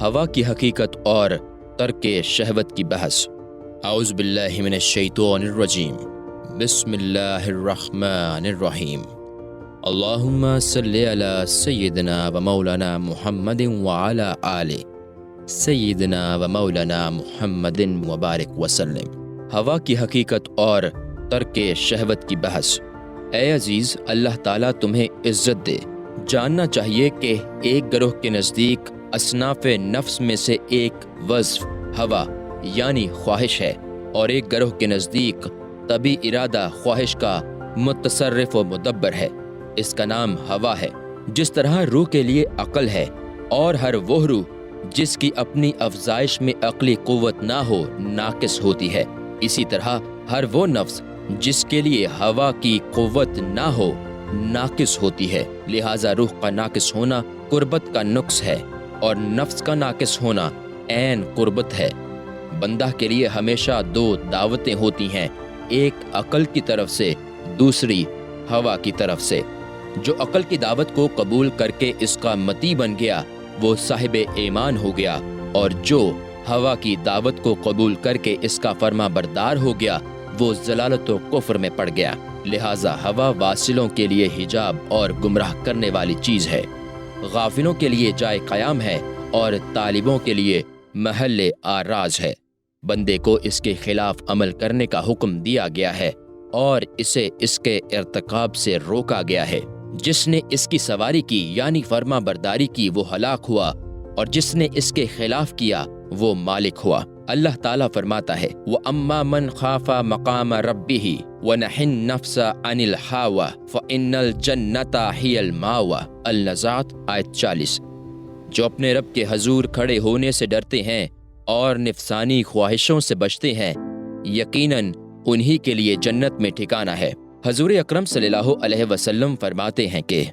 ہوا کی حقیقت اور ترک شہوت کی بحث۔ اعوذ باللہ من الشیطان الرجیم، بسم اللہ الرحمن الرحیم۔ اللہم صلی علی سیدنا و مولانا محمد وعلی آل سیدنا و مولانا محمد مبارک وسلم۔ ہوا کی حقیقت اور ترک شہوت کی بحث۔ اے عزیز، اللہ تعالیٰ تمہیں عزت دے۔ جاننا چاہیے کہ ایک گروہ کے نزدیک اصناف نفس میں سے ایک وصف ہوا یعنی خواہش ہے، اور ایک گروہ کے نزدیک طبی ارادہ خواہش کا متصرف و مدبر ہے۔ اس کا نام ہوا ہے۔ جس طرح روح کے لیے عقل ہے اور ہر وہ روح جس کی اپنی افزائش میں عقلی قوت نہ ہو ناقص ہوتی ہے، اسی طرح ہر وہ نفس جس کے لیے ہوا کی قوت نہ ہو ناقص ہوتی ہے۔ لہٰذا روح کا ناقص ہونا قربت کا نقص ہے، اور نفس کا ناقص ہونا عین قربت ہے۔ بندہ کے لیے ہمیشہ دو دعوتیں ہوتی ہیں، ایک عقل کی طرف سے، دوسری ہوا کی طرف سے۔ جو عقل کی دعوت کو قبول کر کے اس کا مطیع بن گیا وہ صاحب ایمان ہو گیا، اور جو ہوا کی دعوت کو قبول کر کے اس کا فرما بردار ہو گیا وہ ضلالت و کفر میں پڑ گیا۔ لہٰذا ہوا واصلوں کے لیے حجاب اور گمراہ کرنے والی چیز ہے، غافلوں کے لیے جائے قیام ہے، اور طالبوں کے لیے محل آراز ہے۔ بندے کو اس کے خلاف عمل کرنے کا حکم دیا گیا ہے اور اسے اس کے ارتکاب سے روکا گیا ہے۔ جس نے اس کی سواری کی یعنی فرما برداری کی وہ ہلاک ہوا، اور جس نے اس کے خلاف کیا وہ مالک ہوا۔ اللہ تعالیٰ فرماتا ہے وَأَمَّا مَنْ خَافَ مَقَامَ رَبِّهِ وَنَهَى النَّفْسَ عَنِ الْهَوَىٰ فَإِنَّ الْجَنَّةَ هِيَ الْمَأْوَىٰ۔ النَّزَاعَت آیت 40۔ جو اپنے رب کے حضور کھڑے ہونے سے ڈرتے ہیں اور نفسانی خواہشوں سے بچتے ہیں، یقیناً انہی کے لیے جنت میں ٹھکانہ ہے۔ حضور اکرم صلی اللہ علیہ وسلم فرماتے ہیں کہ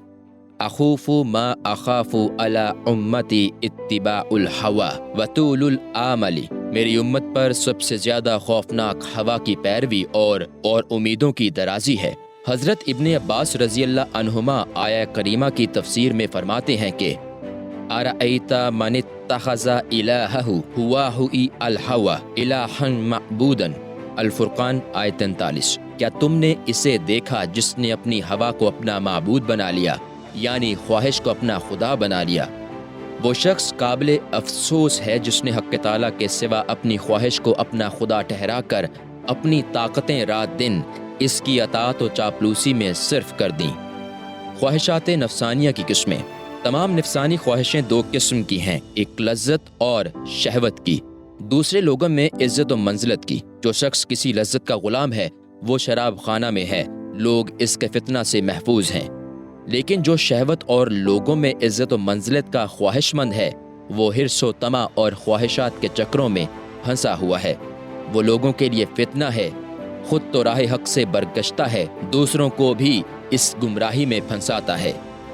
اخوف ما اخاف علی امتی اتباع الہویٰ وطول الآمل۔ میری امت پر سب سے زیادہ خوفناک ہوا کی پیروی اور امیدوں کی درازی ہے۔ حضرت ابن عباس رضی اللہ عنہما آیہ کریمہ کی تفسیر میں فرماتے ہیں کہ ارأیت من اتخذ الہہ ہواہ الہویٰ الہا معبودا۔ الفرقان آیت 43۔ کیا تم نے اسے دیکھا جس نے اپنی ہوا کو اپنا معبود بنا لیا، یعنی خواہش کو اپنا خدا بنا لیا؟ وہ شخص قابل افسوس ہے جس نے حق تعالیٰ کے سوا اپنی خواہش کو اپنا خدا ٹھہرا کر اپنی طاقتیں رات دن اس کی اطاعت و چاپلوسی میں صرف کر دیں۔ خواہشات نفسانیہ کی قسمیں۔ تمام نفسانی خواہشیں دو قسم کی ہیں، ایک لذت اور شہوت کی، دوسرے لوگوں میں عزت و منزلت کی۔ جو شخص کسی لذت کا غلام ہے وہ شراب خانہ میں ہے، لوگ اس کے فتنہ سے محفوظ ہیں۔ لیکن جو شہوت اور لوگوں میں عزت و منزلت کا خواہش مند ہے وہ حرص و طمع اور خواہشات کے چکروں میں پھنسا ہوا ہے۔ وہ لوگوں کے لیے فتنہ ہے، خود تو راہ حق سے برگشتہ ہے، دوسروں کو بھی اس گمراہی میں پھنساتا ہے۔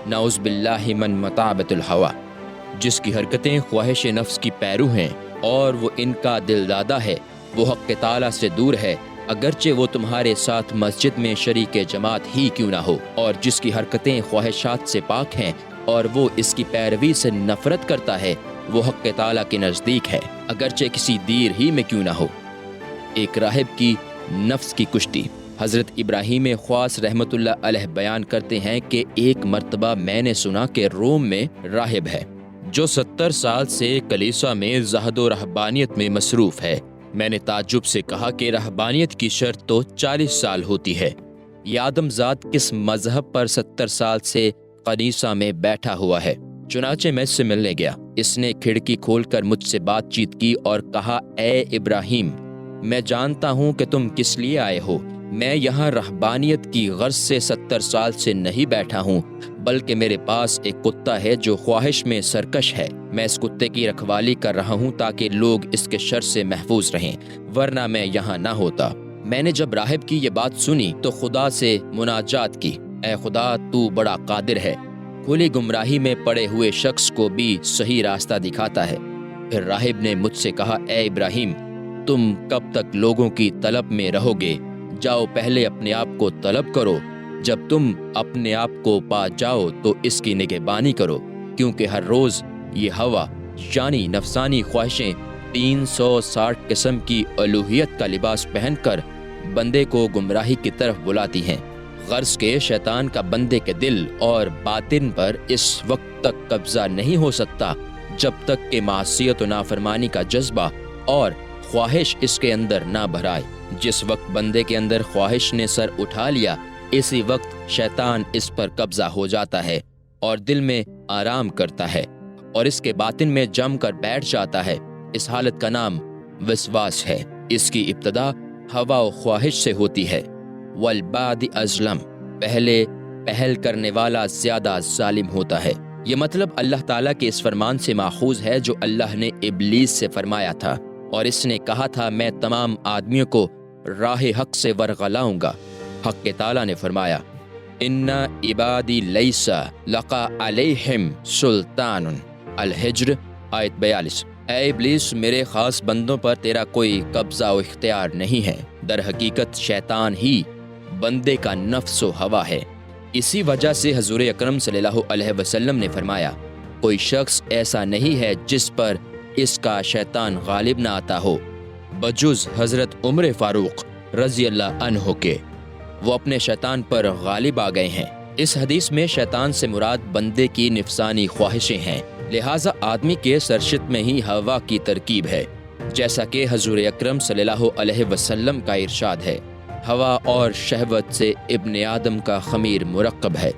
نعوذ باللہ من مطابۃ الہویٰ۔ جس کی حرکتیں خواہش نفس کی پیرو ہیں اور وہ ان کا دل دادا ہے، وہ حق تعالیٰ سے دور ہے، اگرچہ وہ تمہارے ساتھ مسجد میں شریک جماعت ہی کیوں نہ ہو۔ اور جس کی حرکتیں خواہشات سے پاک ہیں اور وہ اس کی پیروی سے نفرت کرتا ہے، وہ حق تعالیٰ کے نزدیک ہے، اگرچہ کسی دیر ہی میں کیوں نہ ہو۔ ایک راہب کی نفس کی کشتی۔ حضرت ابراہیم خواص رحمۃ اللہ علیہ بیان کرتے ہیں کہ ایک مرتبہ میں نے سنا کہ روم میں راہب ہے جو 70 سال سے کلیسا میں زہد و رہبانیت میں مصروف ہے۔ میں نے تعجب سے کہا کہ رہبانیت کی شرط تو 40 سال ہوتی ہے، یہ آدم ذات کس مذہب پر 70 سال سے کلیسا میں بیٹھا ہوا ہے؟ چنانچہ میں اس سے ملنے گیا۔ اس نے کھڑکی کھول کر مجھ سے بات چیت کی اور کہا، اے ابراہیم، میں جانتا ہوں کہ تم کس لیے آئے ہو۔ میں یہاں رہبانیت کی غرض سے 70 سال سے نہیں بیٹھا ہوں، بلکہ میرے پاس ایک کتا ہے جو خواہش میں سرکش ہے۔ میں اس کتے کی رکھوالی کر رہا ہوں تاکہ لوگ اس کے شر سے محفوظ رہیں، ورنہ میں یہاں نہ ہوتا۔ میں نے جب راہب کی یہ بات سنی تو خدا سے مناجات کی، اے خدا، تو بڑا قادر ہے، کھلی گمراہی میں پڑے ہوئے شخص کو بھی صحیح راستہ دکھاتا ہے۔ پھر راہب نے مجھ سے کہا، اے ابراہیم، تم کب تک لوگوں کی طلب میں رہو گے؟ جاؤ، پہلے اپنے آپ کو طلب کرو، جب تم اپنے آپ کو پا جاؤ تو اس کی نگہبانی کرو، کیونکہ ہر روز یہ ہوا یعنی نفسانی خواہشیں 360 قسم کی الوہیت کا لباس پہن کر بندے کو گمراہی کی طرف بلاتی ہیں۔ غرض کے شیطان کا بندے کے دل اور باطن پر اس وقت تک قبضہ نہیں ہو سکتا جب تک کہ معصیت و نافرمانی کا جذبہ اور خواہش اس کے اندر نہ بھرائے۔ جس وقت بندے کے اندر خواہش نے سر اٹھا لیا، اسی وقت شیطان اس پر قبضہ ہو جاتا ہے اور دل میں آرام کرتا ہے اور اس کے باطن میں جم کر بیٹھ جاتا ہے۔ اس حالت کا نام وسواس ہے۔ اس کی ابتدا ہوا و خواہش سے ہوتی ہے۔ والبعد ازلم، پہلے پہل کرنے والا زیادہ ظالم ہوتا ہے۔ یہ مطلب اللہ تعالیٰ کے اس فرمان سے ماخوذ ہے جو اللہ نے ابلیس سے فرمایا تھا، اور اس نے کہا تھا میں تمام آدمیوں کو راہ حق سے ورغلاؤں گا۔ حق تعالیٰ نے فرمایا ان عبادی لیس لقا علیہم سلطان، الحجر آیت 42۔ اے ابلیس، میرے خاص بندوں پر تیرا کوئی قبضہ و اختیار نہیں ہے۔ در حقیقت شیطان ہی بندے کا نفس و ہوا ہے۔ اسی وجہ سے حضور اکرم صلی اللہ علیہ وسلم نے فرمایا کوئی شخص ایسا نہیں ہے جس پر اس کا شیطان غالب نہ آتا ہو بجز حضرت عمر فاروق رضی اللہ عنہ کے، وہ اپنے شیطان پر غالب آ گئے ہیں۔ اس حدیث میں شیطان سے مراد بندے کی نفسانی خواہشیں ہیں، لہٰذا آدمی کے سرشت میں ہی ہوا کی ترکیب ہے، جیسا کہ حضور اکرم صلی اللہ علیہ وسلم کا ارشاد ہے ہوا اور شہوت سے ابن آدم کا خمیر مرکب ہے۔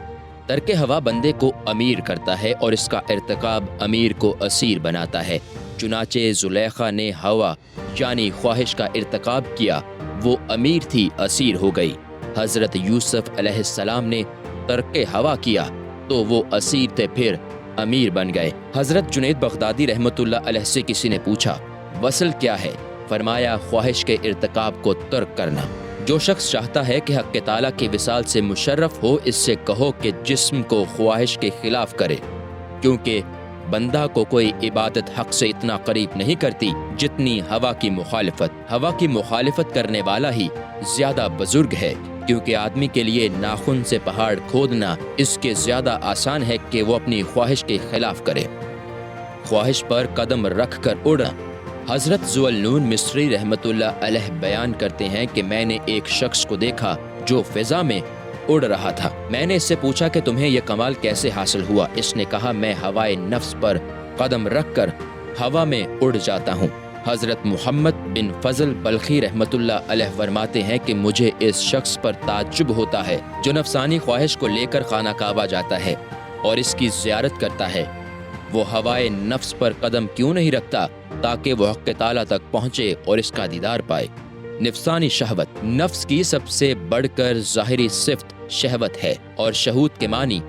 ترک ہوا بندے کو امیر کرتا ہے اور اس کا ارتکاب امیر کو اسیر بناتا ہے۔ چنانچہ زلیخا نے ہوا یعنی خواہش کا ارتکاب کیا، وہ امیر تھی، اسیر ہو گئی۔ حضرت یوسف علیہ السلام نے ترک ہوا کیا تو وہ اسیر تھے، پھر امیر بن گئے۔ حضرت جنید بغدادی رحمۃ اللہ علیہ سے کسی نے پوچھا وصل کیا ہے؟ فرمایا خواہش کے ارتکاب کو ترک کرنا۔ جو شخص چاہتا ہے کہ حق تعالیٰ کی وصال سے مشرف ہو، اس سے کہو کہ جسم کو خواہش کے خلاف کرے، کیونکہ بندہ کو کوئی عبادت حق سے اتنا قریب نہیں کرتی جتنی ہوا کی مخالفت۔ ہوا کی مخالفت کرنے والا ہی زیادہ بزرگ ہے، کیونکہ آدمی کے لیے ناخن سے پہاڑ کھودنا اس کے زیادہ آسان ہے کہ وہ اپنی خواہش کے خلاف کرے۔ خواہش پر قدم رکھ کر اڑنا۔ حضرت ذوالنون مصری رحمۃ اللہ علیہ بیان کرتے ہیں کہ میں نے ایک شخص کو دیکھا جو فضا میں اڑ رہا تھا۔ میں نے اس سے پوچھا کہ تمہیں یہ کمال کیسے حاصل ہوا؟ اس نے کہا میں ہوائے نفس پر قدم رکھ کر ہوا میں اڑ جاتا ہوں۔ حضرت محمد بن فضل بلخی رحمۃ اللہ علیہ فرماتے ہیں کہ مجھے اس شخص پر تعجب ہوتا ہے جو نفسانی خواہش کو لے کر خانہ کعبہ جاتا ہے اور اس کی زیارت کرتا ہے۔ وہ ہوائے نفس پر قدم کیوں نہیں رکھتا تاکہ وہ حق تعالیٰ تک پہنچے اور اس کا دیدار پائے؟ نفسانی شہوت نفس کی سب سے بڑھ کر ظاہری صفت شہوت ہے، اور شہوت کے معنی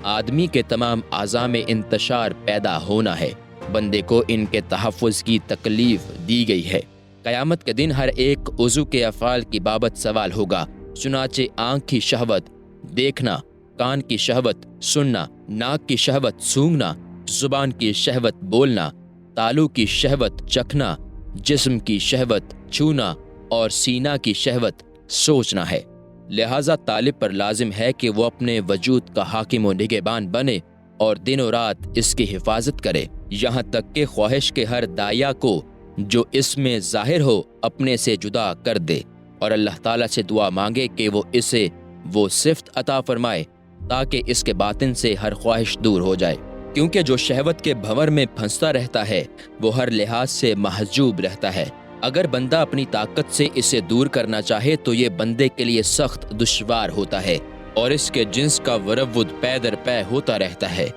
آدمی کے تمام اعضاء میں انتشار پیدا ہونا ہے۔ بندے کو ان کے تحفظ کی تکلیف دی گئی ہے۔ قیامت کے دن ہر ایک عضو کے افعال کی بابت سوال ہوگا، چنانچہ آنکھ کی شہوت دیکھنا، کان کی شہوت سننا، ناک کی شہوت سونگھنا، زبان کی شہوت بولنا، تالو کی شہوت چکھنا، جسم کی شہوت چھونا اور سینہ کی شہوت سوچنا ہے۔ لہٰذا طالب پر لازم ہے کہ وہ اپنے وجود کا حاکم و نگہبان بنے اور دن و رات اس کی حفاظت کرے، یہاں تک کہ خواہش کے ہر داعیہ کو جو اس میں ظاہر ہو اپنے سے جدا کر دے، اور اللہ تعالیٰ سے دعا مانگے کہ وہ اسے وہ صفت عطا فرمائے تاکہ اس کے باطن سے ہر خواہش دور ہو جائے، کیونکہ جو شہوت کے بھنور میں پھنستا رہتا ہے وہ ہر لحاظ سے محجوب رہتا ہے۔ اگر بندہ اپنی طاقت سے اسے دور کرنا چاہے تو یہ بندے کے لیے سخت دشوار ہوتا ہے، اور اس کے جنس کا ورود پے در پے ہوتا رہتا ہے۔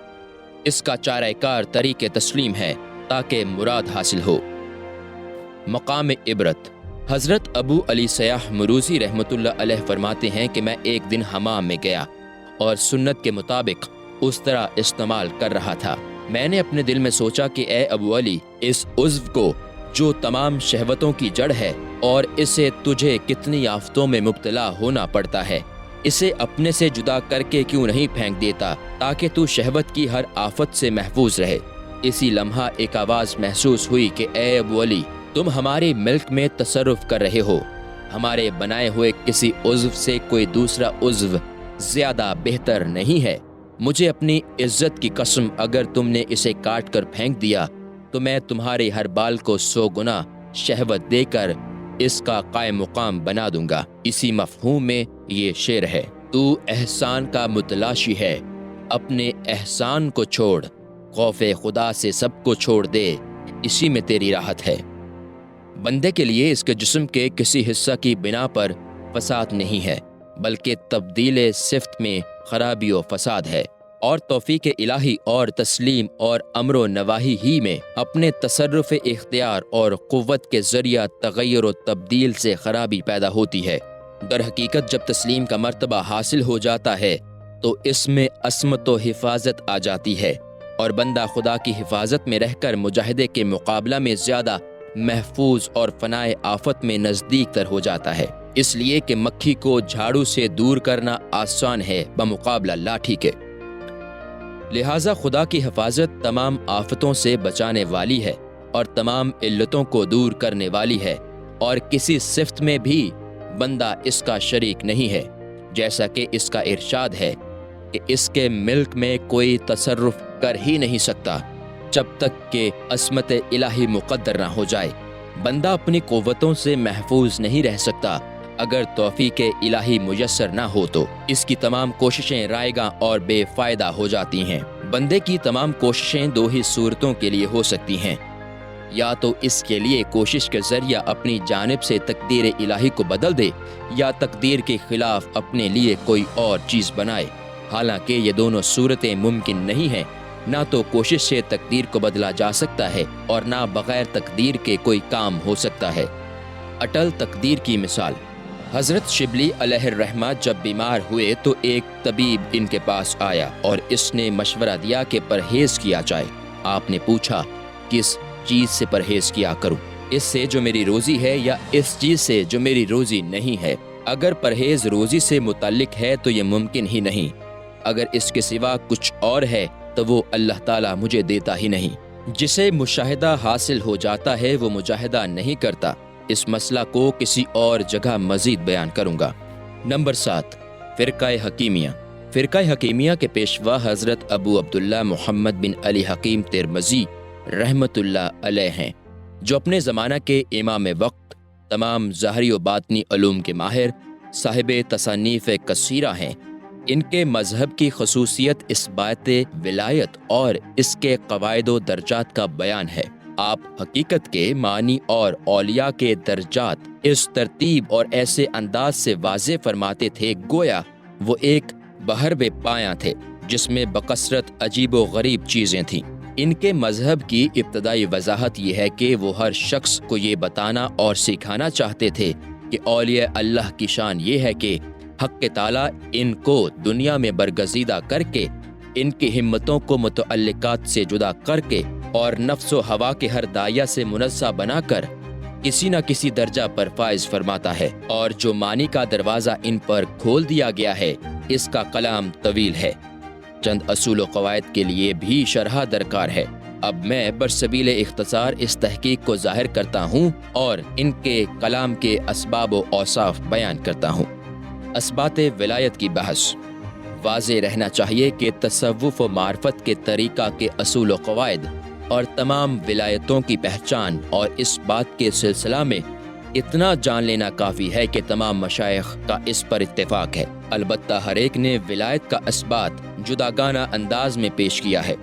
اس کا چارہ کار طریق تسلیم ہے تاکہ مراد حاصل ہو۔ مقام عبرت حضرت ابو علی سیاح مروزی رحمۃ اللہ علیہ فرماتے ہیں کہ میں ایک دن حمام میں گیا اور سنت کے مطابق اس طرح استعمال کر رہا تھا۔ میں نے اپنے دل میں سوچا کہ اے ابو علی، اس عضو کو جو تمام شہوتوں کی جڑ ہے اور اسے تجھے کتنی آفتوں میں مبتلا ہونا پڑتا ہے، اسے اپنے سے جدا کر کے کیوں نہیں پھینک دیتا تاکہ تو شہوت کی ہر آفت سے محفوظ رہے۔ اسی لمحہ ایک آواز محسوس ہوئی کہ اے ابو علی، تم ہمارے ملک میں تصرف کر رہے ہو، ہمارے بنائے ہوئے کسی عضو سے کوئی دوسرا عضو زیادہ بہتر نہیں ہے۔ مجھے اپنی عزت کی قسم، اگر تم نے اسے کاٹ کر پھینک دیا تو میں تمہارے ہر بال کو 100 گنا شہوت دے کر اس کا قائم مقام بنا دوں گا۔ اسی مفہوم میں یہ شعر ہے، تو احسان کا متلاشی ہے، اپنے احسان کو چھوڑ، خوف خدا سے سب کو چھوڑ دے، اسی میں تیری راحت ہے۔ بندے کے لیے اس کے جسم کے کسی حصہ کی بنا پر فساد نہیں ہے، بلکہ تبدیل صفت میں خرابی و فساد ہے، اور توفیق الہی اور تسلیم اور امر و نواہی ہی میں اپنے تصرف اختیار اور قوت کے ذریعہ تغیر و تبدیل سے خرابی پیدا ہوتی ہے۔ در حقیقت جب تسلیم کا مرتبہ حاصل ہو جاتا ہے تو اس میں عصمت و حفاظت آ جاتی ہے، اور بندہ خدا کی حفاظت میں رہ کر مجاہدے کے مقابلہ میں زیادہ محفوظ اور فنائے آفت میں نزدیک تر ہو جاتا ہے، اس لیے کہ مکھی کو جھاڑو سے دور کرنا آسان ہے بمقابلہ لاٹھی کے۔ لہٰذا خدا کی حفاظت تمام آفتوں سے بچانے والی ہے اور تمام علتوں کو دور کرنے والی ہے، اور کسی صفت میں بھی بندہ اس کا شریک نہیں ہے، جیسا کہ اس کا ارشاد ہے کہ اس کے ملک میں کوئی تصرف کر ہی نہیں سکتا جب تک کہ عصمت الہی مقدر نہ ہو جائے۔ بندہ اپنی قوتوں سے محفوظ نہیں رہ سکتا اگر توفیق الہی میسر نہ ہو تو اس کی تمام کوششیں رائیگاں اور بے فائدہ ہو جاتی ہیں۔ بندے کی تمام کوششیں 2 ہی صورتوں کے لیے ہو سکتی ہیں، یا تو اس کے لیے کوشش کے ذریعہ اپنی جانب سے تقدیر الہی کو بدل دے، یا تقدیر کے خلاف اپنے لیے کوئی اور چیز بنائے۔ حالانکہ یہ دونوں صورتیں ممکن نہیں ہیں، نہ تو کوشش سے تقدیر کو بدلا جا سکتا ہے اور نہ بغیر تقدیر کے کوئی کام ہو سکتا ہے۔ اٹل تقدیر کی مثال، حضرت شبلی علیہ الرحمہ جب بیمار ہوئے تو ایک طبیب ان کے پاس آیا اور اس نے مشورہ دیا کہ پرہیز کیا جائے۔ آپ نے پوچھا، کس چیز سے پرہیز کیا کروں؟ اس سے جو میری روزی ہے یا اس چیز سے جو میری روزی نہیں ہے؟ اگر پرہیز روزی سے متعلق ہے تو یہ ممکن ہی نہیں، اگر اس کے سوا کچھ اور ہے تو وہ اللہ تعالیٰ مجھے دیتا ہی نہیں۔ جسے مشاہدہ حاصل ہو جاتا ہے وہ مجاہدہ نہیں کرتا۔ اس مسئلہ کو کسی اور جگہ مزید بیان کروں گا۔ نمبر 7، فرقہ حکیمیہ۔ فرقہ حکیمیہ کے پیشوا حضرت ابو عبداللہ محمد بن علی حکیم ترمذی رحمۃ اللہ علیہ ہیں، جو اپنے زمانہ کے امام وقت، تمام ظاہری و باطنی علوم کے ماہر، صاحب تصانیف کثیرہ ہیں۔ ان کے مذہب کی خصوصیت اثبات ولایت اور اس کے قواعد و درجات کا بیان ہے۔ آپ حقیقت کے معنی اور اولیاء کے درجات اس ترتیب اور ایسے انداز سے واضح فرماتے تھے گویا وہ ایک بحر بے پایاں تھے جس میں بکثرت عجیب و غریب چیزیں تھیں۔ ان کے مذہب کی ابتدائی وضاحت یہ ہے کہ وہ ہر شخص کو یہ بتانا اور سکھانا چاہتے تھے کہ اولیاء اللہ کی شان یہ ہے کہ حق تعالیٰ ان کو دنیا میں برگزیدہ کر کے، ان کی ہمتوں کو متعلقات سے جدا کر کے اور نفس و ہوا کے ہر داعیہ سے منزہ بنا کر کسی نہ کسی درجہ پر فائز فرماتا ہے، اور جو معنی کا دروازہ ان پر کھول دیا گیا ہے اس کا کلام طویل ہے، چند اصول و قواعد کے لیے بھی شرح درکار ہے۔ اب میں برسبیل اختصار اس تحقیق کو ظاہر کرتا ہوں اور ان کے کلام کے اسباب و اوصاف بیان کرتا ہوں۔ اسبات ولایت کی بحث۔ واضح رہنا چاہیے کہ تصوف و معرفت کے طریقہ کے اصول و قواعد اور تمام ولایتوں کی پہچان اور اس بات کے سلسلہ میں اتنا جان لینا کافی ہے کہ تمام مشائخ کا اس پر اتفاق ہے۔ البتہ ہر ایک نے ولایت کا اثبات جداگانہ انداز میں پیش کیا ہے،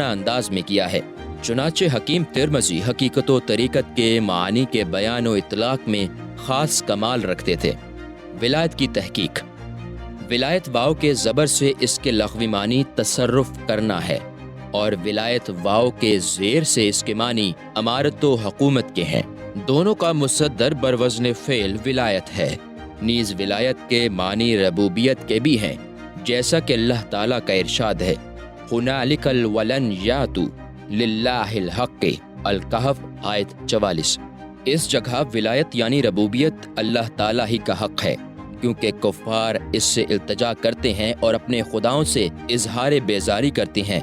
انداز میں کیا ہے۔ چنانچہ حکیم ترمذی حقیقت و طریقت کے معانی کے بیان و اطلاق میں خاص کمال رکھتے تھے۔ ولایت کی تحقیق۔ ولایت واو کے زبر سے اس کے لغوی معنی تصرف کرنا ہے، اور ولایت واو کے زیر سے اس کے معنی امارت و حکومت کے ہیں۔ دونوں کا مصدر بروزن فعل ولایت ہے۔ نیز ولایت کے معنی ربوبیت کے بھی ہیں، جیسا کہ اللہ تعالیٰ کا ارشاد ہے، هُنَالِكَ الْوَلَنْيَاتُ لِلَّهِ الْحَقِّ، الکہف آیت 44۔ اس جگہ ولایت یعنی ربوبیت اللہ تعالیٰ ہی کا حق ہے، کیونکہ کفار اس سے التجا کرتے ہیں اور اپنے خداؤں سے اظہار بیزاری کرتے ہیں۔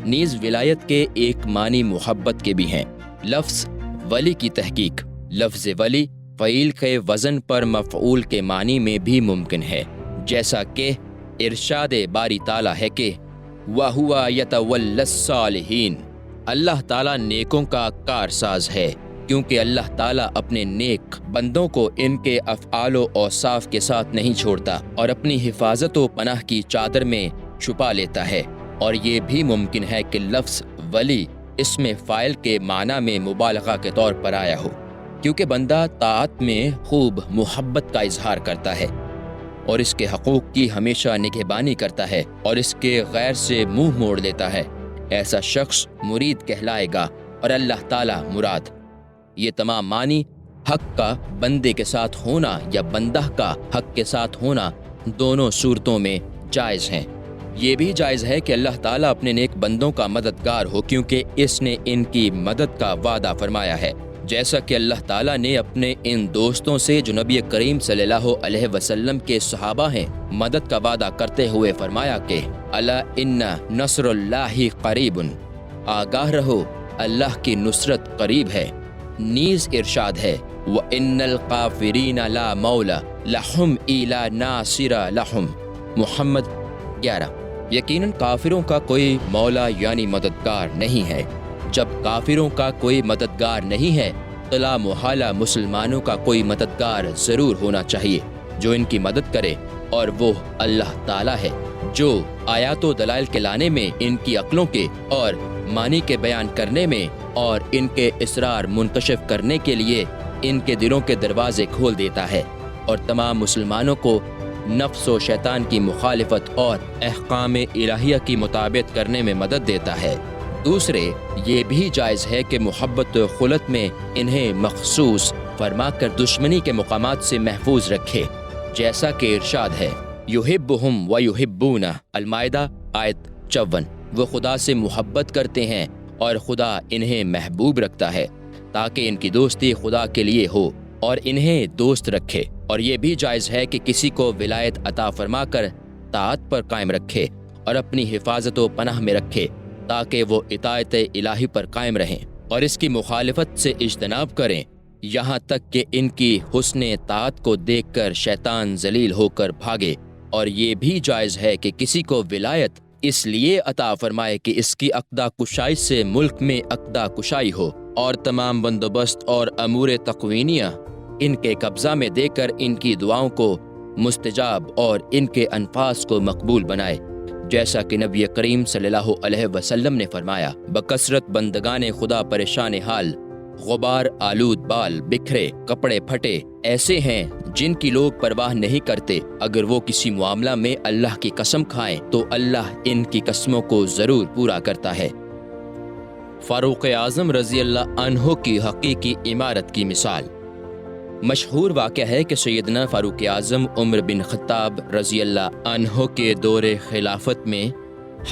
نیز ولایت کے ایک معنی محبت کے بھی ہیں۔ لفظ ولی کی تحقیق۔ لفظ ولی فعیل کے وزن پر مفعول کے معنی میں بھی ممکن ہے، جیسا کہ ارشاد باری تعالیٰ ہے کہ وَهُوَ يَتَوَلَّى الصَّالِحِينَ۔ اللہ تعالیٰ نیکوں کا کارساز ہے، کیونکہ اللہ تعالیٰ اپنے نیک بندوں کو ان کے افعال و اوصاف کے ساتھ نہیں چھوڑتا اور اپنی حفاظت و پناہ کی چادر میں چھپا لیتا ہے۔ اور یہ بھی ممکن ہے کہ لفظ ولی اسم فاعل کے معنی میں مبالغہ کے طور پر آیا ہو، کیونکہ بندہ طاعت میں خوب محبت کا اظہار کرتا ہے اور اس کے حقوق کی ہمیشہ نگہبانی کرتا ہے اور اس کے غیر سے منہ موڑ لیتا ہے، ایسا شخص مرید کہلائے گا اور اللہ تعالیٰ مراد۔ یہ تمام معنی حق کا بندے کے ساتھ ہونا یا بندہ کا حق کے ساتھ ہونا دونوں صورتوں میں جائز ہیں۔ یہ بھی جائز ہے کہ اللہ تعالیٰ اپنے نیک بندوں کا مددگار ہو، کیونکہ اس نے ان کی مدد کا وعدہ فرمایا ہے، جیسا کہ اللہ تعالیٰ نے اپنے ان دوستوں سے جو نبی کریم صلی اللہ علیہ وسلم کے صحابہ ہیں مدد کا وعدہ کرتے ہوئے فرمایا کہ الا ان نصر اللہ قریب، آگاہ رہو اللہ کی نصرت قریب ہے۔ نیز ارشاد ہے وَإِنَّ الْقَافِرِينَ لَا مَوْلَى لَهُمْ إِلَّا نَاصِرَ لَهُمْ۔ محمد 11۔ یقیناً کافروں کا کوئی مولا یعنی مددگار نہیں ہے۔ جب کافروں کا کوئی مددگار نہیں ہے تو لا محالہ مسلمانوں کا کوئی مددگار ضرور ہونا چاہیے جو ان کی مدد کرے، اور وہ اللہ تعالیٰ ہے جو آیات و دلائل کے لانے میں، ان کی عقلوں کے اور معنی کے بیان کرنے میں اور ان کے اسرار منکشف کرنے کے لیے ان کے دلوں کے دروازے کھول دیتا ہے، اور تمام مسلمانوں کو نفس و شیطان کی مخالفت اور احکام الہیہ کی مطابقت کرنے میں مدد دیتا ہے۔ دوسرے، یہ بھی جائز ہے کہ محبت و خلت میں انہیں مخصوص فرما کر دشمنی کے مقامات سے محفوظ رکھے، جیسا کہ ارشاد ہے یحبہم ویحبونہ، المائدہ آیت 54۔ وہ خدا سے محبت کرتے ہیں اور خدا انہیں محبوب رکھتا ہے، تاکہ ان کی دوستی خدا کے لیے ہو اور انہیں دوست رکھے۔ اور یہ بھی جائز ہے کہ کسی کو ولایت عطا فرما کر طاعت پر قائم رکھے اور اپنی حفاظت و پناہ میں رکھے، تاکہ وہ اطاعت الہی پر قائم رہیں اور اس کی مخالفت سے اجتناب کریں، یہاں تک کہ ان کی حسن طاعت کو دیکھ کر شیطان ذلیل ہو کر بھاگے۔ اور یہ بھی جائز ہے کہ کسی کو ولایت اس لیے عطا فرمائے کہ اس کی عقدہ کشائی سے ملک میں عقدہ کشائی ہو اور تمام بندوبست اور امور تقوینیہ ان کے قبضہ میں دے کر ان کی دعاؤں کو مستجاب اور ان کے انفاس کو مقبول بنائے، جیسا کہ نبی کریم صلی اللہ علیہ وسلم نے فرمایا بکثرت بندگان خدا پریشان حال، غبار آلود بال، بکھرے کپڑے پھٹے ایسے ہیں جن کی لوگ پرواہ نہیں کرتے، اگر وہ کسی معاملہ میں اللہ کی قسم کھائیں تو اللہ ان کی قسموں کو ضرور پورا کرتا ہے۔ فاروق اعظم رضی اللہ عنہ کی حقیقی امارت کی مثال۔ مشہور واقعہ ہے کہ سیدنا فاروق اعظم عمر بن خطاب رضی اللہ عنہ کے دور خلافت میں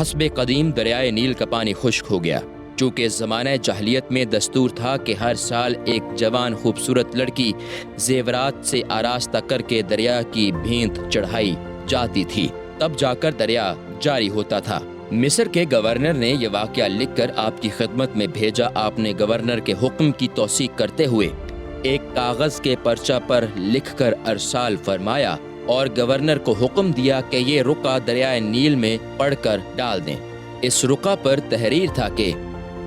حسب قدیم دریائے نیل کا پانی خشک ہو گیا، چونکہ زمانہ جاہلیت میں دستور تھا کہ ہر سال ایک جوان خوبصورت لڑکی زیورات سے آراستہ کر کے دریا کی بھینت چڑھائی جاتی تھی، تب جا کر دریا جاری ہوتا تھا۔ مصر کے گورنر نے یہ واقعہ لکھ کر آپ کی خدمت میں بھیجا۔ آپ نے گورنر کے حکم کی توثیق کرتے ہوئے ایک کاغذ کے پرچہ پر لکھ کر ارسال فرمایا اور گورنر کو حکم دیا کہ یہ رقعہ دریائے نیل میں پڑھ کر ڈال دیں۔ اس رقعہ پر تحریر تھا کہ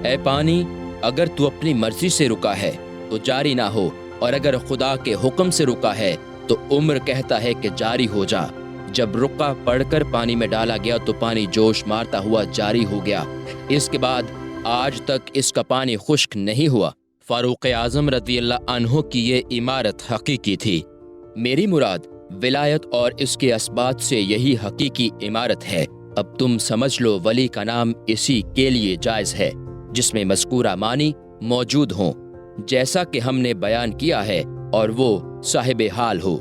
اے پانی، اگر تو اپنی مرضی سے رکا ہے تو جاری نہ ہو، اور اگر خدا کے حکم سے رکا ہے تو عمر کہتا ہے کہ جاری ہو جا۔ جب رقعہ پڑھ کر پانی میں ڈالا گیا تو پانی جوش مارتا ہوا جاری ہو گیا۔ اس کے بعد آج تک اس کا پانی خشک نہیں ہوا۔ فاروق اعظم رضی اللہ عنہ کی یہ عمارت حقیقی تھی۔ میری مراد ولایت اور اس کے اسبات سے یہی حقیقی عمارت ہے۔ اب تم سمجھ لو ولی کا نام اسی کے لیے جائز ہے جس میں مذکورہ معنی موجود ہوں، جیسا کہ ہم نے بیان کیا ہے، اور وہ صاحب حال ہو،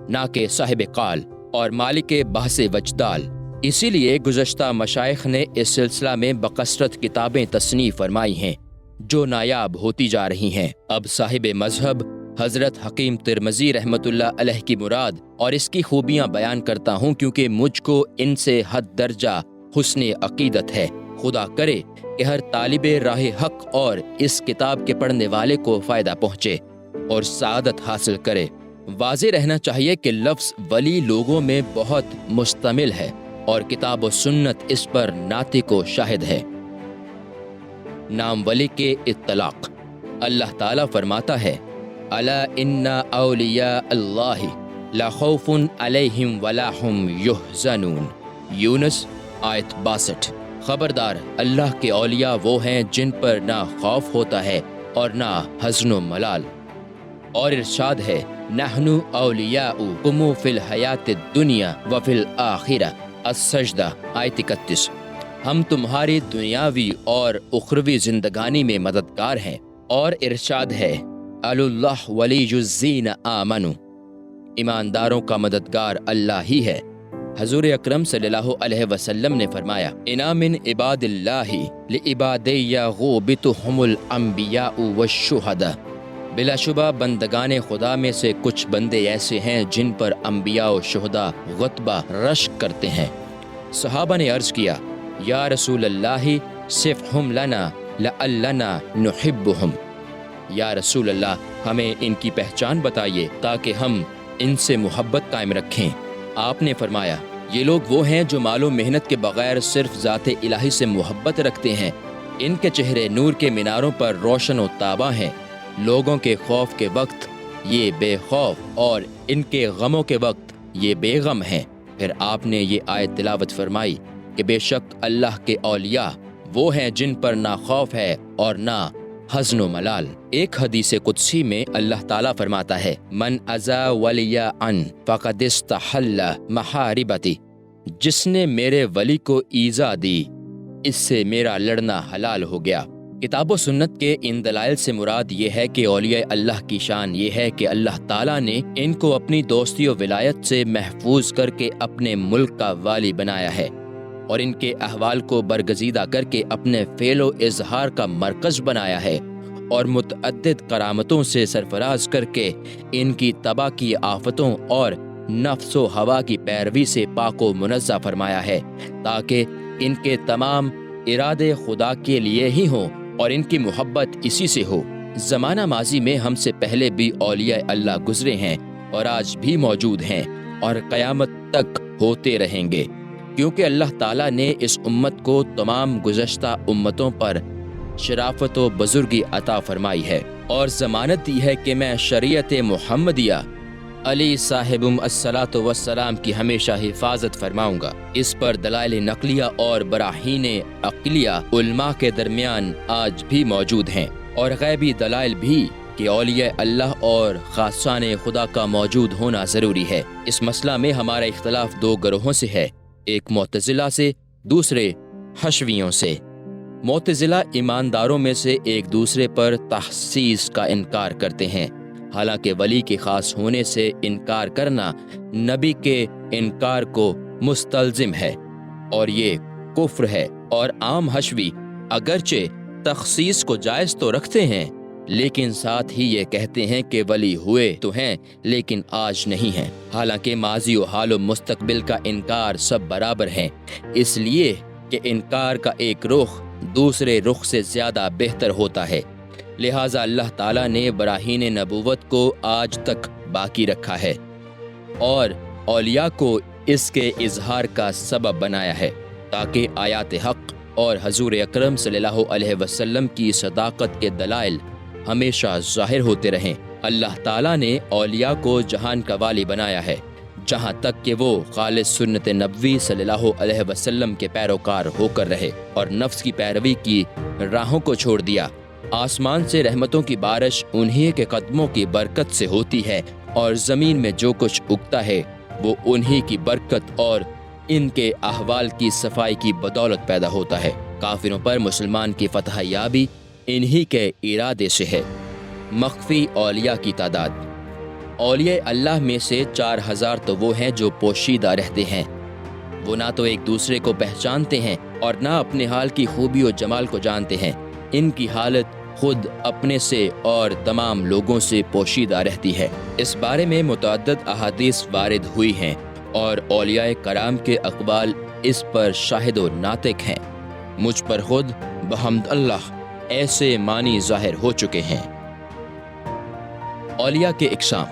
نہ کہ صاحب قال اور مالک بحث وجدال۔ اسی لیے گزشتہ مشائخ نے اس سلسلہ میں بکثرت کتابیں تصنیف فرمائی ہیں جو نایاب ہوتی جا رہی ہیں۔ اب صاحب مذہب حضرت حکیم ترمذی رحمۃ اللہ علیہ کی مراد اور اس کی خوبیاں بیان کرتا ہوں، کیونکہ مجھ کو ان سے حد درجہ حسن عقیدت ہے۔ خدا کرے کہ ہر طالب راہ حق اور اس کتاب کے پڑھنے والے کو فائدہ پہنچے اور سعادت حاصل کرے۔ واضح رہنا چاہیے کہ لفظ ولی لوگوں میں بہت مستعمل ہے اور کتاب و سنت اس پر ناطق و شاہد ہے۔ نام ولی کے اطلاق۔ اللہ تعالیٰ فرماتا ہے الا ان اولیاء اللہ لا خوف علیہم ولا هم یحزنون، یونس آیت 62۔ خبردار، اللہ کے اولیاء وہ ہیں جن پر نہ خوف ہوتا ہے اور نہ حزن و ملال۔ اور ارشاد ہے نحن اولیاؤکم فی الحیات الدنیا وفی الآخرہ، السجدہ آیت 31۔ ہم تمہاری دنیاوی اور اخروی زندگانی میں مددگار ہیں۔ اور ارشاد ہے اللہ ولی الذین آمنوا، ایمانداروں کا مددگار اللہ ہی ہے۔ حضور اکرم صلی اللہ علیہ وسلم نے فرمایا انا من عباد اللہ لعباد یغوبتهم الانبیاء والشہداء، بلا شبہ بندگان خدا میں سے کچھ بندے ایسے ہیں جن پر انبیاء و شہداء غتبہ رشک کرتے ہیں۔ صحابہ نے عرض کیا یا رسول اللہ صفہم لنا لعلنا نحبہم، یا رسول اللہ ہمیں ان کی پہچان بتائیے تاکہ ہم ان سے محبت قائم رکھیں۔ آپ نے فرمایا یہ لوگ وہ ہیں جو مال و محنت کے بغیر صرف ذات الہی سے محبت رکھتے ہیں، ان کے چہرے نور کے میناروں پر روشن و تاباں ہیں، لوگوں کے خوف کے وقت یہ بے خوف اور ان کے غموں کے وقت یہ بے غم ہیں۔ پھر آپ نے یہ آیت تلاوت فرمائی کہ بے شک اللہ کے اولیاء وہ ہیں جن پر نہ خوف ہے اور نہ حزن و ملال۔ ایک حدیث قدسی میں اللہ تعالیٰ فرماتا ہے من اذا ولیٰ فقد استحل محاربتی، جس نے میرے ولی کو ایذا دی اس سے میرا لڑنا حلال ہو گیا۔ کتاب و سنت کے ان دلائل سے مراد یہ ہے کہ اولیاء اللہ کی شان یہ ہے کہ اللہ تعالیٰ نے ان کو اپنی دوستی و ولایت سے محفوظ کر کے اپنے ملک کا والی بنایا ہے، اور ان کے احوال کو برگزیدہ کر کے اپنے فعل و اظہار کا مرکز بنایا ہے، اور متعدد کرامتوں سے سرفراز کر کے ان کی تباہ کی آفتوں اور نفس و ہوا کی پیروی سے پاک و منزہ فرمایا ہے، تاکہ ان کے تمام ارادے خدا کے لیے ہی ہوں اور ان کی محبت اسی سے ہو۔ زمانہ ماضی میں ہم سے پہلے بھی اولیاء اللہ گزرے ہیں اور آج بھی موجود ہیں اور قیامت تک ہوتے رہیں گے، کیونکہ اللہ تعالیٰ نے اس امت کو تمام گزشتہ امتوں پر شرافت و بزرگی عطا فرمائی ہے اور ضمانت دی ہے کہ میں شریعت محمدیہ علی صاحب الصلاۃ والسلام کی ہمیشہ حفاظت فرماؤں گا۔ اس پر دلائل نقلیہ اور براہین عقلیہ علماء کے درمیان آج بھی موجود ہیں، اور غیبی دلائل بھی کہ اولیاء اللہ اور خاصان خدا کا موجود ہونا ضروری ہے۔ اس مسئلہ میں ہمارا اختلاف دو گروہوں سے ہے، ایک معتزلہ سے، دوسرے حشویوں سے۔ معتزلہ ایمانداروں میں سے ایک دوسرے پر تخصیص کا انکار کرتے ہیں، حالانکہ ولی کے خاص ہونے سے انکار کرنا نبی کے انکار کو مستلزم ہے اور یہ کفر ہے۔ اور عام حشوی اگرچہ تخصیص کو جائز تو رکھتے ہیں، لیکن ساتھ ہی یہ کہتے ہیں کہ ولی ہوئے تو ہیں لیکن آج نہیں ہیں، حالانکہ ماضی و حال و مستقبل کا انکار سب برابر ہیں، اس لیے کہ انکار کا ایک رخ دوسرے رخ سے زیادہ بہتر ہوتا ہے۔ لہٰذا اللہ تعالیٰ نے براہین نبوت کو آج تک باقی رکھا ہے اور اولیاء کو اس کے اظہار کا سبب بنایا ہے، تاکہ آیات حق اور حضور اکرم صلی اللہ علیہ وسلم کی صداقت کے دلائل ہمیشہ ظاہر ہوتے رہیں۔ اللہ تعالیٰ نے اولیاء کو جہان کا والی بنایا ہے، جہاں تک کہ وہ خالص سنت نبوی صلی اللہ علیہ وسلم کے پیروکار ہو کر رہے اور نفس کی پیروی کی راہوں کو چھوڑ دیا۔ آسمان سے رحمتوں کی بارش انہی کے قدموں کی برکت سے ہوتی ہے، اور زمین میں جو کچھ اگتا ہے وہ انہی کی برکت اور ان کے احوال کی صفائی کی بدولت پیدا ہوتا ہے۔ کافروں پر مسلمان کی فتح یابی انہی کے ارادے سے ہے۔ مخفی اولیاء کی تعداد۔ اولیاء اللہ میں سے 4000 تو وہ ہیں جو پوشیدہ رہتے ہیں، وہ نہ تو ایک دوسرے کو پہچانتے ہیں اور نہ اپنے حال کی خوبی و جمال کو جانتے ہیں، ان کی حالت خود اپنے سے اور تمام لوگوں سے پوشیدہ رہتی ہے۔ اس بارے میں متعدد احادیث وارد ہوئی ہیں اور اولیاء کرام کے اقوال اس پر شاہد و ناطق ہیں۔ مجھ پر خود بحمد اللہ ایسے معنی ظاہر ہو چکے ہیں۔ اولیاء کے اقسام۔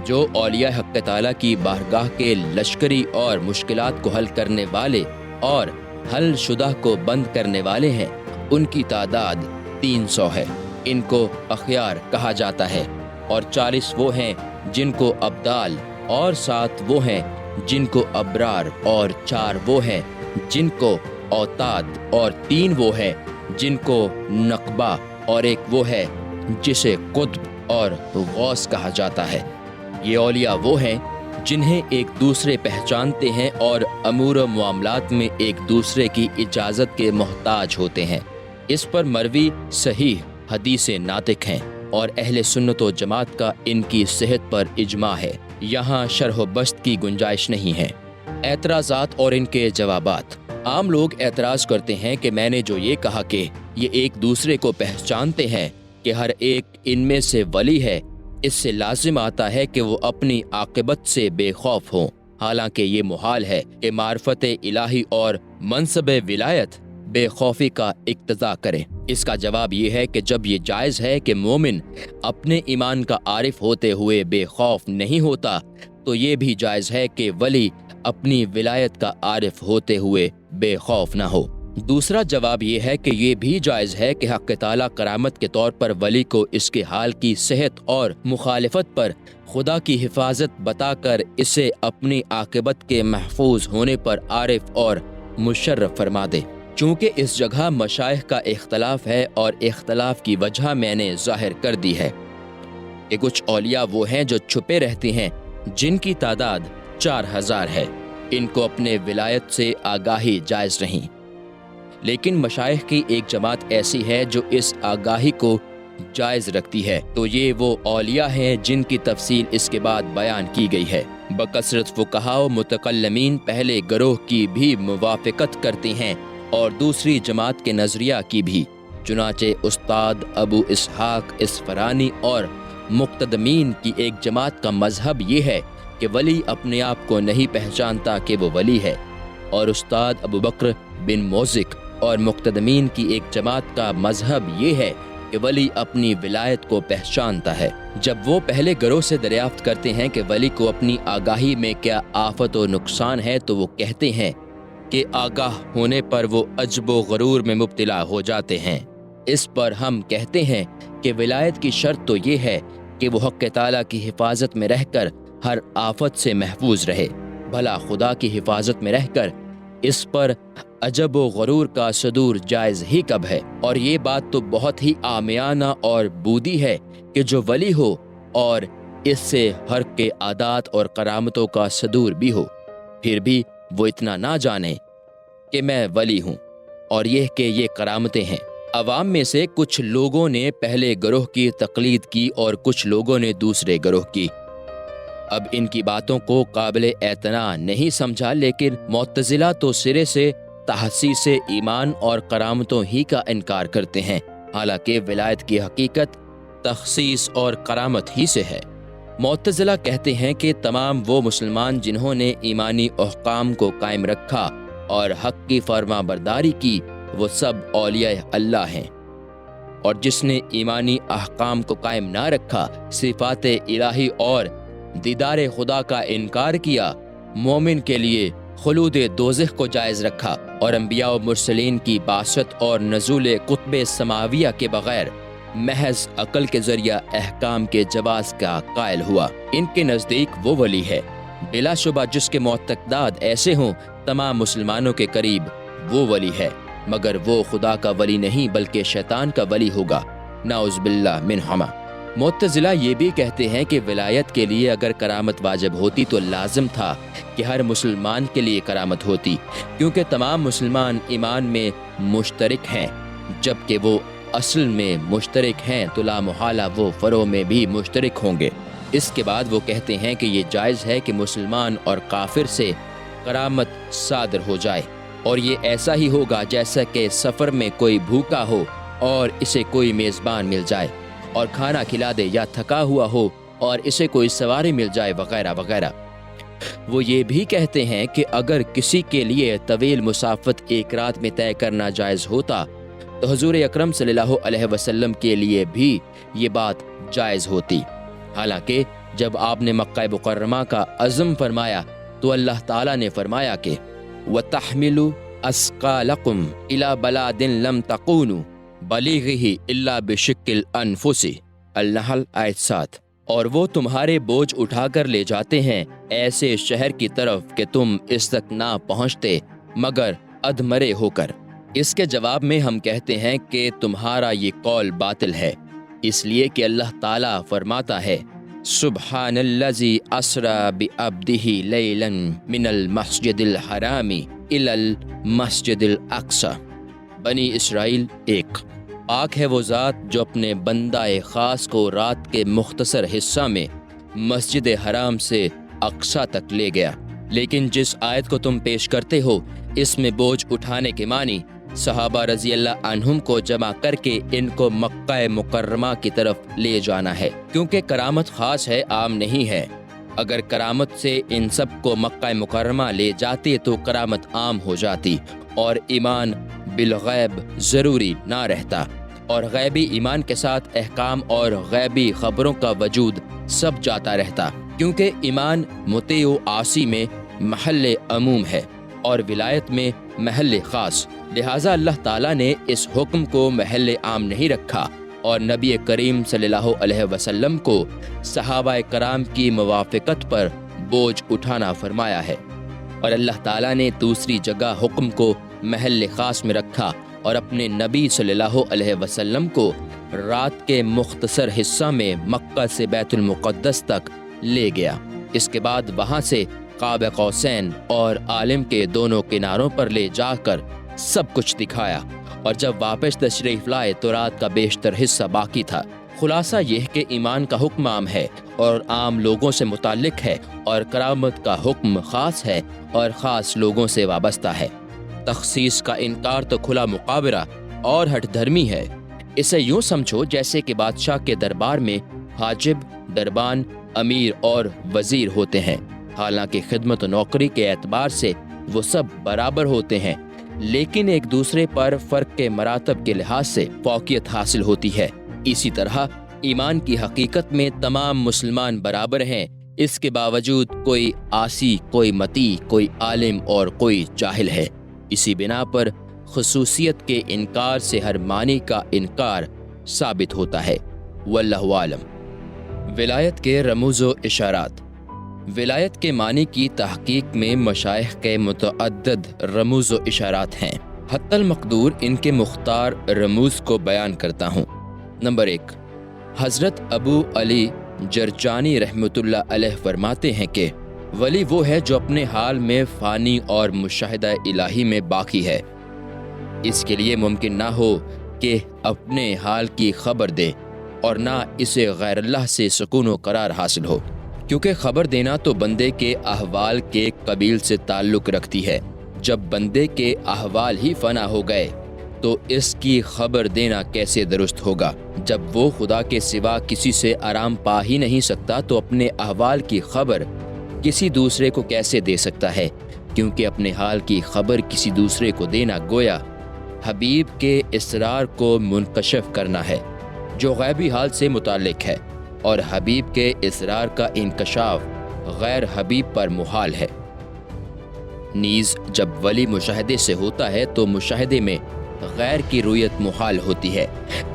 جو اولیاء حق تعالیٰ کی بارگاہ کے لشکری اور مشکلات کو حل کرنے والے اور حل شدہ کو بند کرنے والے ہیں، ان کی تعداد 300 ہے۔ ان کو اخیار کہا جاتا ہے، اور 40 وہ ہیں جن کو ابدال، اور 7 وہ ہیں جن کو ابرار، اور 4 وہ ہیں جن کو اوتاد، اور 3 وہ ہیں جن کو نقبہ، اور 1 وہ ہے جسے قطب اور غوث کہا جاتا ہے۔ یہ اولیاء وہ ہیں جنہیں ایک دوسرے پہچانتے ہیں اور امور و معاملات میں ایک دوسرے کی اجازت کے محتاج ہوتے ہیں۔ اس پر مروی صحیح حدیث ناطق ہیں، اور اہل سنت و جماعت کا ان کی صحت پر اجماع ہے۔ یہاں شرح و بسط کی گنجائش نہیں ہے۔ اعتراضات اور ان کے جوابات۔ عام لوگ اعتراض کرتے ہیں کہ میں نے جو یہ کہا کہ یہ ایک دوسرے کو پہچانتے ہیں کہ ہر ایک ان میں سے ولی ہے، اس سے لازم آتا ہے کہ وہ اپنی عاقبت سے بے خوف ہوں، حالانکہ یہ محال ہے کہ معرفت الہی اور منصب ولایت بے خوفی کا اقتضا کریں۔ اس کا جواب یہ ہے کہ جب یہ جائز ہے کہ مومن اپنے ایمان کا عارف ہوتے ہوئے بے خوف نہیں ہوتا، تو یہ بھی جائز ہے کہ ولی اپنی ولایت کا عارف ہوتے ہوئے بے خوف نہ ہو۔ دوسرا جواب یہ ہے کہ یہ بھی جائز ہے کہ حق تعالیٰ کرامت کے طور پر ولی کو اس کے حال کی صحت اور مخالفت پر خدا کی حفاظت بتا کر اسے اپنی عاقبت کے محفوظ ہونے پر عارف اور مشرف فرما دے۔ چونکہ اس جگہ مشائخ کا اختلاف ہے، اور اختلاف کی وجہ میں نے ظاہر کر دی ہے کہ کچھ اولیاء وہ ہیں جو چھپے رہتے ہیں، جن کی تعداد 4000 ہے۔ ان کو اپنے ولایت سے آگاہی جائز نہیں، لیکن مشائخ کی ایک جماعت ایسی ہے جو اس آگاہی کو جائز رکھتی ہے، تو یہ وہ اولیاء ہیں جن کی تفصیل اس کے بعد بیان کی گئی ہے۔ بکثرت فقہاء و متکلمین پہلے گروہ کی بھی موافقت کرتے ہیں اور دوسری جماعت کے نظریہ کی بھی، چنانچہ استاد ابو اسحاق اصفہانی اور مقتدمین کی ایک جماعت کا مذہب یہ ہے کہ ولی اپنے آپ کو نہیں پہچانتا کہ وہ ولی ہے، اور استاد ابو بکر بن موزک اور مقتدمین کی ایک جماعت کا مذہب یہ ہے کہ ولی اپنی ولایت کو پہچانتا ہے۔ جب وہ پہلے گروہ سے دریافت کرتے ہیں کہ ولی کو اپنی آگاہی میں کیا آفت و نقصان ہے، تو وہ کہتے ہیں کہ آگاہ ہونے پر وہ عجب و غرور میں مبتلا ہو جاتے ہیں۔ اس پر ہم کہتے ہیں کہ ولایت کی شرط تو یہ ہے کہ وہ حق تعالیٰ کی حفاظت میں رہ کر ہر آفت سے محفوظ رہے۔ بھلا خدا کی حفاظت میں رہ کر اس پر عجب و غرور کا صدور جائز ہی کب ہے؟ اور یہ بات تو بہت ہی عامیانہ اور بودی ہے کہ جو ولی ہو اور اس سے ہر کے عادات اور کرامتوں کا صدور بھی ہو، پھر بھی وہ اتنا نہ جانے کہ میں ولی ہوں، اور یہ کہ یہ کرامتیں ہیں۔ عوام میں سے کچھ لوگوں نے پہلے گروہ کی تقلید کی اور کچھ لوگوں نے دوسرے گروہ کی۔ اب ان کی باتوں کو قابل اعتنا نہیں سمجھا، لیکن معتزلہ تو سرے سے تحسیس ایمان اور کرامتوں ہی کا انکار کرتے ہیں، حالانکہ ولایت کی حقیقت تخصیص اور کرامت ہی سے ہے۔ معتزلہ کہتے ہیں کہ تمام وہ مسلمان جنہوں نے ایمانی احکام کو قائم رکھا اور حق کی فرما برداری کی، وہ سب اولیاء اللہ ہیں، اور جس نے ایمانی احکام کو قائم نہ رکھا، صفات الہی اور دیدار خدا کا انکار کیا، مومن کے لیے خلود دوزخ کو جائز رکھا، اور انبیاء و مرسلین کی بعثت اور نزول قطب سماویہ کے بغیر محض عقل کے ذریعہ احکام کے جواز کا قائل ہوا، ان کے نزدیک وہ ولی ہے۔ بلا شبہ جس کے معتقدات ایسے ہوں، تمام مسلمانوں کے قریب وہ ولی ہے، مگر وہ خدا کا ولی نہیں بلکہ شیطان کا ولی ہوگا، نعوذ باللہ منہما۔ معتزلہ یہ بھی کہتے ہیں کہ ولایت کے لیے اگر کرامت واجب ہوتی تو لازم تھا کہ ہر مسلمان کے لیے کرامت ہوتی، کیونکہ تمام مسلمان ایمان میں مشترک ہیں، جبکہ وہ اصل میں مشترک ہیں تو لا محالہ وہ فروع میں بھی مشترک ہوں گے۔ اس کے بعد وہ کہتے ہیں کہ یہ جائز ہے کہ مسلمان اور کافر سے کرامت صادر ہو جائے، اور یہ ایسا ہی ہوگا جیسا کہ سفر میں کوئی بھوکا ہو اور اسے کوئی میزبان مل جائے اور کھانا کھلا دے، یا تھکا ہوا ہو اور اسے کوئی سواری مل جائے، وغیرہ وغیرہ۔ وہ یہ بھی کہتے ہیں کہ اگر کسی کے لیے طویل مسافت ایک رات میں طے کرنا جائز ہوتا تو حضور اکرم صلی اللہ علیہ وسلم کے لیے بھی یہ بات جائز ہوتی، حالانکہ جب آپ نے مکہ مکرمہ کا عزم فرمایا تو اللہ تعالیٰ نے فرمایا کہ وَتَحْمِلُوا أَثْقَالَكُمْ إِلَى بَلَادٍ لَمْ تَكُونُوا بَلِيغِهِ إِلَّا بِشِقِّ الْأَنفُسِ النحل آیت 7۔ اور وہ تمہارے بوجھ اٹھا کر لے جاتے ہیں ایسے شہر کی طرف کہ تم اس تک نہ پہنچتے مگر ادھمرے ہو کر۔ اس کے جواب میں ہم کہتے ہیں کہ تمہارا یہ قول باطل ہے، اس لیے کہ اللہ تعالیٰ فرماتا ہے سبحان الذی اسری بعبدہ لیلا من المسجد الحرام الی المسجد الاقصی۔ بنی اسرائیل 1۔ پاک ہے وہ ذات جو اپنے بندہ خاص کو رات کے مختصر حصہ میں مسجد حرام سے اقصی تک لے گیا۔ لیکن جس آیت کو تم پیش کرتے ہو اس میں بوجھ اٹھانے کے معنی صحابہ رضی اللہ عنہم کو جمع کر کے ان کو مکہ مکرمہ کی طرف لے جانا ہے، کیونکہ کرامت خاص ہے، عام نہیں ہے۔ اگر کرامت سے ان سب کو مکہ مکرمہ لے جاتے تو کرامت عام ہو جاتی اور ایمان بالغیب ضروری نہ رہتا، اور غیبی ایمان کے ساتھ احکام اور غیبی خبروں کا وجود سب جاتا رہتا، کیونکہ ایمان مطیع و عاصی میں محل عموم ہے اور ولایت میں محل خاص، لہٰذا اللہ تعالیٰ نے اس حکم کو محل عام نہیں رکھا اور نبی کریم صلی اللہ علیہ وسلم کو صحابہ کرام کی موافقت پر بوجھ اٹھانا فرمایا ہے، اور اللہ تعالیٰ نے دوسری جگہ حکم کو محل خاص میں رکھا اور اپنے نبی صلی اللہ علیہ وسلم کو رات کے مختصر حصہ میں مکہ سے بیت المقدس تک لے گیا۔ اس کے بعد وہاں سے قاب قوسین اور عالم کے دونوں کناروں پر لے جا کر سب کچھ دکھایا، اور جب واپس تشریف لائے تو رات کا بیشتر حصہ باقی تھا۔ خلاصہ یہ کہ ایمان کا حکم عام ہے اور عام لوگوں سے متعلق ہے، اور کرامت کا حکم خاص ہے اور خاص لوگوں سے وابستہ ہے۔ تخصیص کا انکار تو کھلا مقابرہ اور ہٹ دھرمی ہے۔ اسے یوں سمجھو جیسے کہ بادشاہ کے دربار میں حاجب، دربان، امیر اور وزیر ہوتے ہیں، حالانکہ خدمت و نوکری کے اعتبار سے وہ سب برابر ہوتے ہیں، لیکن ایک دوسرے پر فرق کے مراتب کے لحاظ سے فوقیت حاصل ہوتی ہے۔ اسی طرح ایمان کی حقیقت میں تمام مسلمان برابر ہیں، اس کے باوجود کوئی عاصی، کوئی مطیع، کوئی عالم اور کوئی جاہل ہے۔ اسی بنا پر خصوصیت کے انکار سے ہر معنی کا انکار ثابت ہوتا ہے۔ واللہ عالم۔ ولایت کے رموز و اشارات۔ ولایت کے معنی کی تحقیق میں مشائخ کے متعدد رموز و اشارات ہیں، حتی المقدور ان کے مختار رموز کو بیان کرتا ہوں۔ نمبر 1، حضرت ابو علی جرجانی رحمۃ اللہ علیہ فرماتے ہیں کہ ولی وہ ہے جو اپنے حال میں فانی اور مشاہدہ الہی میں باقی ہے۔ اس کے لیے ممکن نہ ہو کہ اپنے حال کی خبر دے اور نہ اسے غیر اللہ سے سکون و قرار حاصل ہو، کیونکہ خبر دینا تو بندے کے احوال کے قبیل سے تعلق رکھتی ہے۔ جب بندے کے احوال ہی فنا ہو گئے تو اس کی خبر دینا کیسے درست ہوگا؟ جب وہ خدا کے سوا کسی سے آرام پا ہی نہیں سکتا تو اپنے احوال کی خبر کسی دوسرے کو کیسے دے سکتا ہے؟ کیونکہ اپنے حال کی خبر کسی دوسرے کو دینا گویا حبیب کے اسرار کو منکشف کرنا ہے جو غیبی حال سے متعلق ہے، اور حبیب کے اسرار کا انکشاف غیر حبیب پر محال ہے۔ نیز جب ولی مشاہدے سے ہوتا ہے تو مشاہدے میں غیر کی رؤیت محال ہوتی ہے۔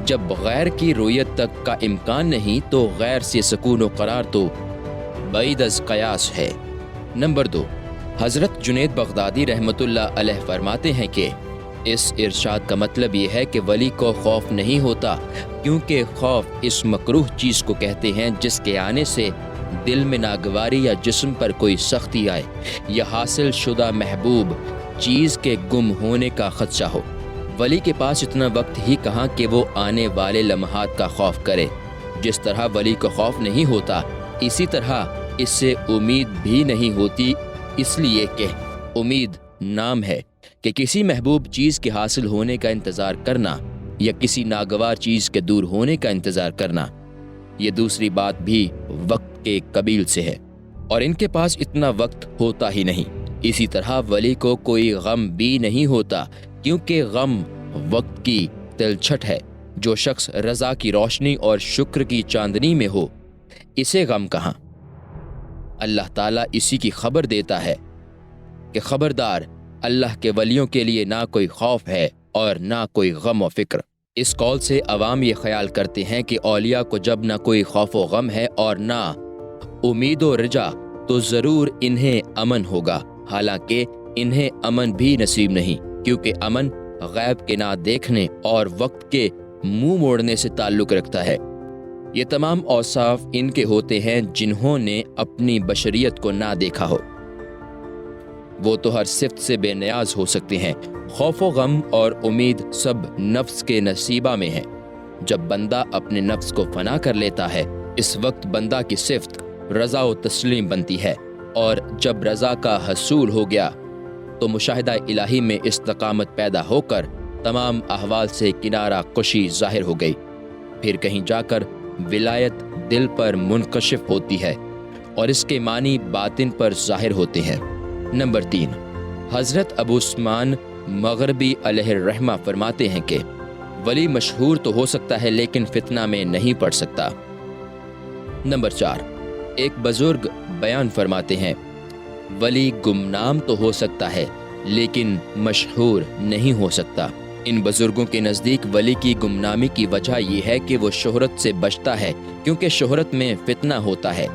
جب غیر کی رؤیت تک کا امکان نہیں تو غیر سے سکون و قرار تو بعید از قیاس ہے۔ نمبر 2، حضرت جنید بغدادی رحمۃ اللہ علیہ فرماتے ہیں کہ اس ارشاد کا مطلب یہ ہے کہ ولی کو خوف نہیں ہوتا، کیونکہ خوف اس مکروہ چیز کو کہتے ہیں جس کے آنے سے دل میں ناگواری یا جسم پر کوئی سختی آئے یا حاصل شدہ محبوب چیز کے گم ہونے کا خدشہ ہو۔ ولی کے پاس اتنا وقت ہی کہاں کہ وہ آنے والے لمحات کا خوف کرے۔ جس طرح ولی کو خوف نہیں ہوتا، اسی طرح اس سے امید بھی نہیں ہوتی، اس لیے کہ امید نام ہے کہ کسی محبوب چیز کے حاصل ہونے کا انتظار کرنا یا کسی ناگوار چیز کے دور ہونے کا انتظار کرنا۔ یہ دوسری بات بھی وقت کے قبیل سے ہے، اور ان کے پاس اتنا وقت ہوتا ہی نہیں۔ اسی طرح ولی کو کوئی غم بھی نہیں ہوتا، کیونکہ غم وقت کی تلچھٹ ہے۔ جو شخص رضا کی روشنی اور شکر کی چاندنی میں ہو، اسے غم کہاں؟ اللہ تعالیٰ اسی کی خبر دیتا ہے کہ خبردار، اللہ کے ولیوں کے لیے نہ کوئی خوف ہے اور نہ کوئی غم و فکر۔ اس قول سے عوام یہ خیال کرتے ہیں کہ اولیاء کو جب نہ کوئی خوف و غم ہے اور نہ امید و رجا تو ضرور انہیں امن ہوگا، حالانکہ انہیں امن بھی نصیب نہیں، کیونکہ امن غیب کے نہ دیکھنے اور وقت کے منہ موڑنے سے تعلق رکھتا ہے۔ یہ تمام اوصاف ان کے ہوتے ہیں جنہوں نے اپنی بشریت کو نہ دیکھا ہو۔ وہ تو ہر صفت سے بے نیاز ہو سکتے ہیں۔ خوف و غم اور امید سب نفس کے نصیبہ میں ہیں۔ جب بندہ اپنے نفس کو فنا کر لیتا ہے، اس وقت بندہ کی صفت رضا و تسلیم بنتی ہے، اور جب رضا کا حصول ہو گیا تو مشاہدہ الہی میں استقامت پیدا ہو کر تمام احوال سے کنارہ کشی ظاہر ہو گئی۔ پھر کہیں جا کر ولایت دل پر منکشف ہوتی ہے اور اس کے معنی باطن پر ظاہر ہوتے ہیں۔ نمبر 3، حضرت ابو عثمان مغربی علیہ الرحمہ فرماتے ہیں کہ ولی مشہور تو ہو سکتا ہے لیکن فتنہ میں نہیں پڑ سکتا۔ نمبر 4، ایک بزرگ بیان فرماتے ہیں ولی گمنام تو ہو سکتا ہے لیکن مشہور نہیں ہو سکتا۔ ان بزرگوں کے نزدیک ولی کی گمنامی کی وجہ یہ ہے کہ وہ شہرت سے بچتا ہے، کیونکہ شہرت میں فتنہ ہوتا ہے۔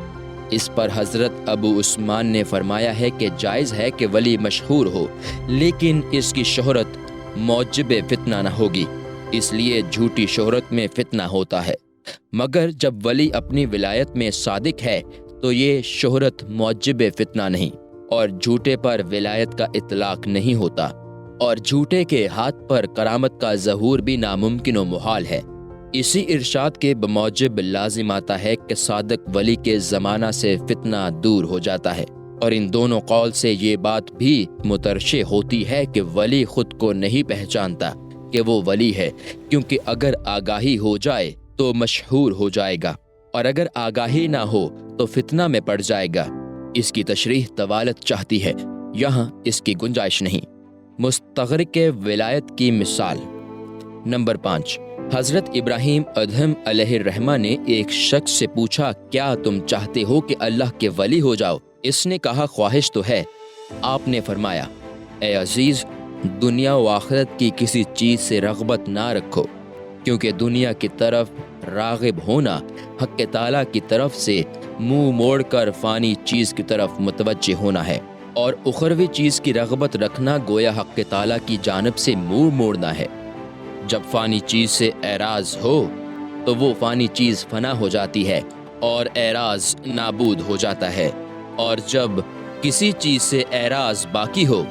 اس پر حضرت ابو عثمان نے فرمایا ہے کہ جائز ہے کہ ولی مشہور ہو، لیکن اس کی شہرت موجب فتنہ نہ ہوگی، اس لیے جھوٹی شہرت میں فتنہ ہوتا ہے۔ مگر جب ولی اپنی ولایت میں صادق ہے تو یہ شہرت موجب فتنہ نہیں، اور جھوٹے پر ولایت کا اطلاق نہیں ہوتا، اور جھوٹے کے ہاتھ پر کرامت کا ظہور بھی ناممکن و محال ہے۔ اسی ارشاد کے بموجب لازم آتا ہے کہ صادق ولی کے زمانہ سے فتنہ دور ہو جاتا ہے، اور ان دونوں قول سے یہ بات بھی مترشح ہوتی ہے کہ ولی خود کو نہیں پہچانتا کہ وہ ولی ہے، کیونکہ اگر آگاہی ہو جائے تو مشہور ہو جائے گا، اور اگر آگاہی نہ ہو تو فتنہ میں پڑ جائے گا۔ اس کی تشریح طوالت چاہتی ہے، یہاں اس کی گنجائش نہیں۔ مستغرق ولایت کی مثال۔ نمبر 5، حضرت ابراہیم ادہم علیہ الرحمہ نے ایک شخص سے پوچھا کیا تم چاہتے ہو کہ اللہ کے ولی ہو جاؤ؟ اس نے کہا خواہش تو ہے۔ آپ نے فرمایا اے عزیز، دنیا و آخرت کی کسی چیز سے رغبت نہ رکھو، کیونکہ دنیا کی طرف راغب ہونا حق تعالیٰ کی طرف سے منہ موڑ کر فانی چیز کی طرف متوجہ ہونا ہے، اور اخروی چیز کی رغبت رکھنا گویا حق تعالیٰ کی جانب سے منہ موڑنا ہے۔ جب فانی چیز سے اعراض ہو تو وہ فانی چیز فنا ہو جاتی ہے اور اعراض نابود ہو جاتا ہے، اور جب کسی چیز سے اعراض باقی ہو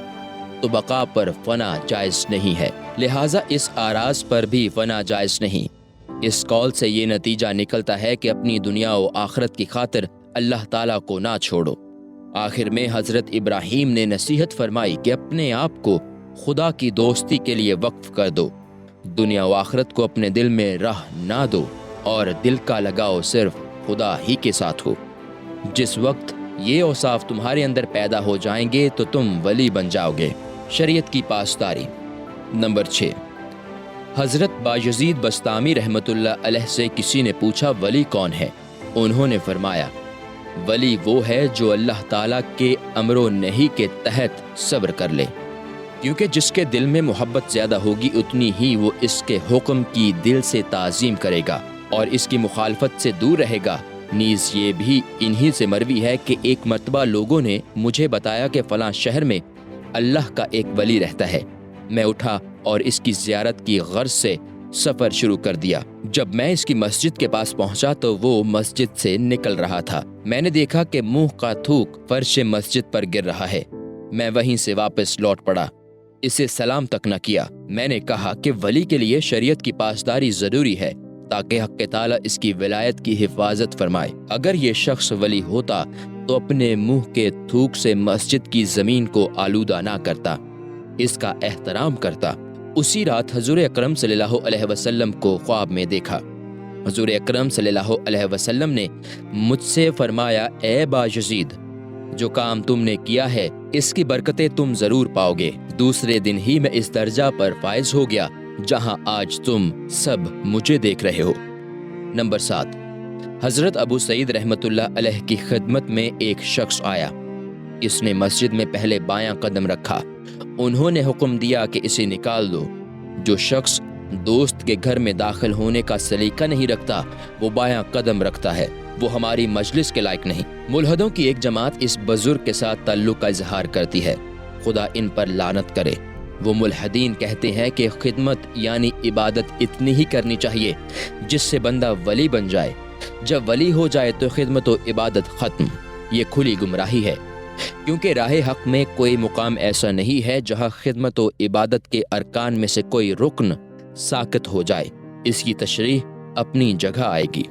تو بقا پر فنا جائز نہیں ہے، لہٰذا اس اعراض پر بھی فنا جائز نہیں۔ اس قول سے یہ نتیجہ نکلتا ہے کہ اپنی دنیا و آخرت کی خاطر اللہ تعالیٰ کو نہ چھوڑو۔ آخر میں حضرت ابراہیم نے نصیحت فرمائی کہ اپنے آپ کو خدا کی دوستی کے لیے وقف کر دو، دنیا و آخرت کو اپنے دل میں رہ نہ دو، اور دل کا لگاؤ صرف خدا ہی کے ساتھ ہو۔ جس وقت یہ اوصاف تمہارے اندر پیدا ہو جائیں گے تو تم ولی بن جاؤ گے۔ شریعت کی پاسداری۔ نمبر 6، حضرت بایزید بسطامی رحمۃ اللہ علیہ سے کسی نے پوچھا ولی کون ہے؟ انہوں نے فرمایا ولی وہ ہے جو اللہ تعالیٰ کے امر و نہی کے تحت صبر کر لے، کیونکہ جس کے دل میں محبت زیادہ ہوگی اتنی ہی وہ اس کے حکم کی دل سے تعظیم کرے گا اور اس کی مخالفت سے دور رہے گا۔ نیز یہ بھی انہی سے مروی ہے کہ ایک مرتبہ لوگوں نے مجھے بتایا کہ فلاں شہر میں اللہ کا ایک ولی رہتا ہے۔ میں اٹھا اور اس کی زیارت کی غرض سے سفر شروع کر دیا۔ جب میں اس کی مسجد کے پاس پہنچا تو وہ مسجد سے نکل رہا تھا۔ میں نے دیکھا کہ منہ کا تھوک فرش مسجد پر گر رہا ہے۔ میں وہیں سے واپس لوٹ پڑا، اسے سلام تک نہ کیا۔ میں نے کہا کہ ولی کے لیے شریعت کی پاسداری ضروری ہے تاکہ حق تعالیٰ اس کی ولایت کی حفاظت فرمائے۔ اگر یہ شخص ولی ہوتا تو اپنے منہ کے تھوک سے مسجد کی زمین کو آلودہ نہ کرتا، اس کا احترام کرتا۔ اسی رات حضور اکرم صلی اللہ علیہ وسلم کو خواب میں دیکھا۔ حضور اکرم صلی اللہ علیہ وسلم نے مجھ سے فرمایا اے بایزید، جو کام تم نے کیا ہے اس کی برکتیں تم ضرور پاؤ گے۔ دوسرے دن ہی میں اس درجہ پر فائز ہو گیا جہاں آج تم سب مجھے دیکھ رہے ہو۔ نمبر 7، حضرت ابو سعید رحمۃ اللہ علیہ کی خدمت میں ایک شخص آیا۔ اس نے مسجد میں پہلے بایاں قدم رکھا۔ انہوں نے حکم دیا کہ اسے نکال دو۔ جو شخص دوست کے گھر میں داخل ہونے کا سلیقہ نہیں رکھتا، وہ بایاں قدم رکھتا ہے، وہ ہماری مجلس کے لائق نہیں۔ ملحدوں کی ایک جماعت اس بزرگ کے ساتھ تعلق کا اظہار کرتی ہے، خدا ان پر لعنت کرے۔ وہ ملحدین کہتے ہیں کہ خدمت یعنی عبادت اتنی ہی کرنی چاہیے جس سے بندہ ولی بن جائے۔ جب ولی ہو جائے تو خدمت و عبادت ختم۔ یہ کھلی گمراہی ہے، کیونکہ راہ حق میں کوئی مقام ایسا نہیں ہے جہاں خدمت و عبادت کے ارکان میں سے کوئی رکن ساقط ہو جائے۔ اس کی تشریح اپنی جگہ آئے گی۔